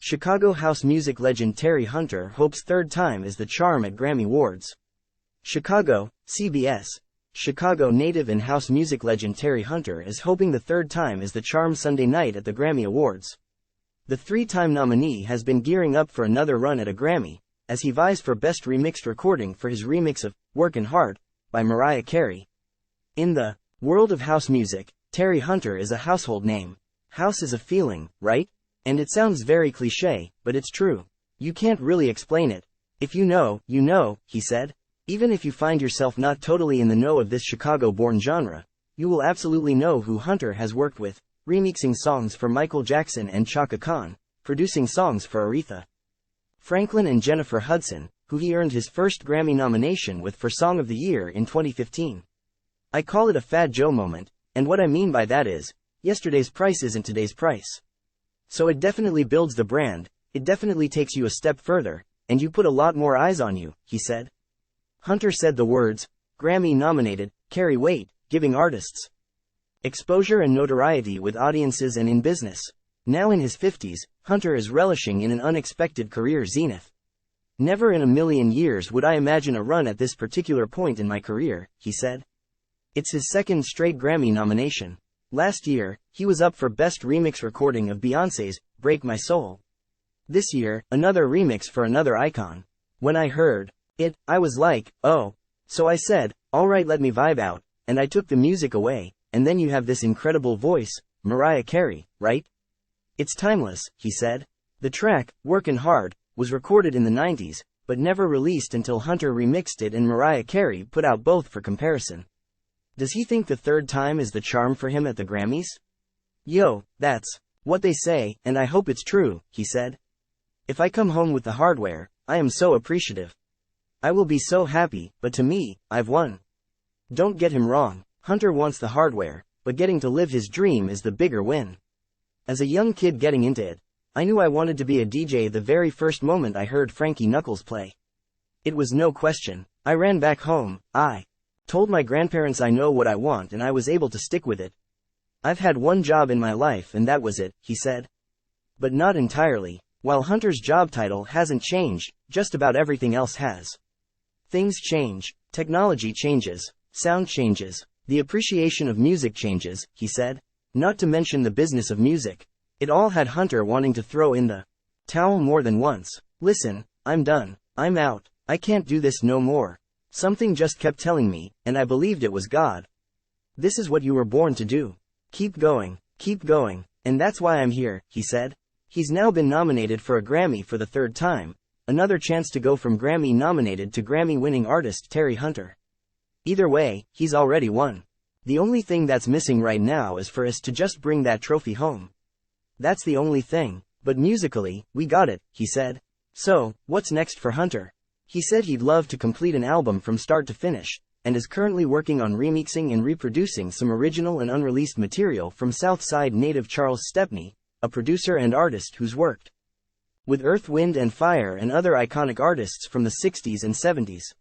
Chicago house music legend Terry Hunter hopes third time is the charm at Grammy Wards. Chicago, CBS. Chicago native and house music legend Terry Hunter is hoping the third time is the charm Sunday night at the Grammy Awards. The three-time nominee has been gearing up for another run at a Grammy, as he vies for Best Remixed Recording for his remix of Workin Hard by Mariah Carey. In the world of house music, Terry Hunter is a household name. House is a feeling, right? And it sounds very cliché, but it's true. You can't really explain it. If you know, you know, he said. Even if you find yourself not totally in the know of this Chicago-born genre, you will absolutely know who Hunter has worked with, remixing songs for Michael Jackson and Chaka, producing songs for Aretha Franklin and Jennifer Hudson, who he earned his first Grammy nomination with for Song of the Year in 2015. I call it a Fat Joe moment, and what I mean by that is, yesterday's price isn't today's price. So it definitely builds the brand, it definitely takes you a step further, and you put a lot more eyes on you, he said. Hunter said the words, Grammy-nominated, carry weight, giving artists exposure and notoriety with audiences and in business. Now in his 50s, Hunter is relishing in an unexpected career zenith. Never in a million years would I imagine a run at this particular point in my career, he said. It's his second straight Grammy nomination. Last year, he was up for Best Remix Recording of Beyoncé's Break My Soul. This year, another remix for another icon. When I heard it, I was like, oh. So I said, alright, let me vibe out, and I took the music away, and then you have this incredible voice, Mariah Carey, right? It's timeless, he said. The track, Workin Hard, was recorded in the 90s, but never released until Hunter remixed it and Mariah Carey put out both for comparison. Does he think the third time is the charm for him at the Grammys? Yo, that's what they say, and I hope it's true, he said. If I come home with the hardware, I am so appreciative. I will be so happy, but to me, I've won. Don't get him wrong, Hunter wants the hardware, but getting to live his dream is the bigger win. As a young kid getting into it, I knew I wanted to be a DJ the very first moment I heard Frankie Knuckles play. It was no question. I ran back home, I told my grandparents I know what I want and I was able to stick with it. I've had one job in my life and that was it, he said. But not entirely. While Hunter's job title hasn't changed, just about everything else has. Things change, technology changes, sound changes, the appreciation of music changes, he said. Not to mention the business of music. It all had Hunter wanting to throw in the towel more than once. Listen, I'm done. I'm out. I can't do this no more. Something just kept telling me, and I believed it was God. This is what you were born to do. Keep going, and that's why I'm here, he said. He's now been nominated for a Grammy for the third time, another chance to go from Grammy-nominated to Grammy-winning artist Terry Hunter. Either way, he's already won. The only thing that's missing right now is for us to just bring that trophy home. That's the only thing, but musically, we got it, he said. So, what's next for Hunter? He said he'd love to complete an album from start to finish, and is currently working on remixing and reproducing some original and unreleased material from Southside native Charles Stepney, a producer and artist who's worked with Earth, Wind and Fire and other iconic artists from the 60s and 70s.